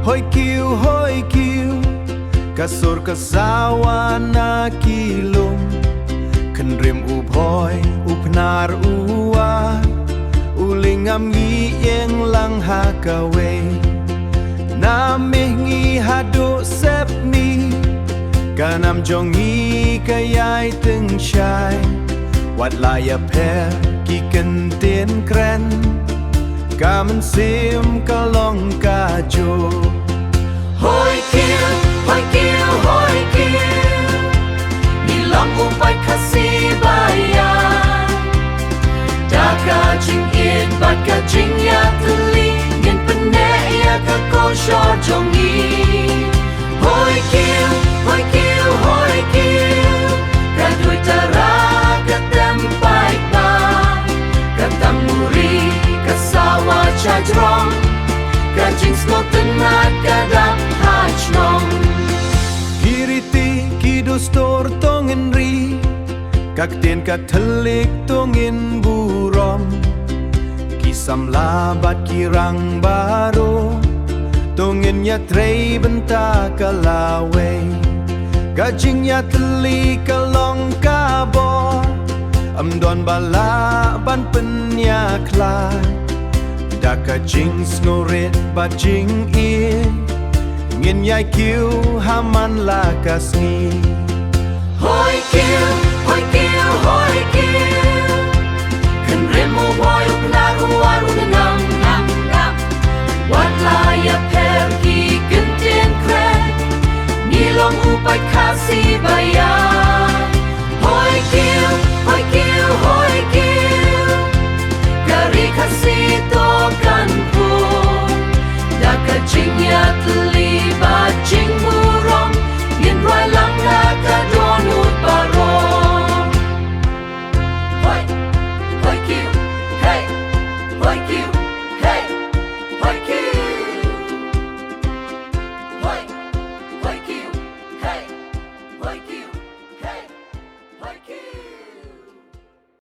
hoi kiu kasur kasawa na kilum kenrim ubhoy upnar uwa ulingam ngi yeng lang hakawe namih ngi hadu sepni kanam jongi kayai teng shai wat laya per ki ken tien kren kamen sim kalong kajo hoi kiu nilang upai kasih bayar daga jing it bat ka jing ya teli ngin pene ya ka ko sho jongi hoi kiu ra dui tara ka tem pai ba ka tamuri ka sawa cha drong ka jing smok tenat ka dap hachnong kiriti kidustor tongin ri kak tien ka telik tongin burom kisam labat kirang baro tongin ya trei benta kalawe gajing ya teli kalong kabor amdon bala ban penya kla daka jing snorit bat jing ir ngin yai kiu haman lakasni hoi kiu kan remo boy upnar uar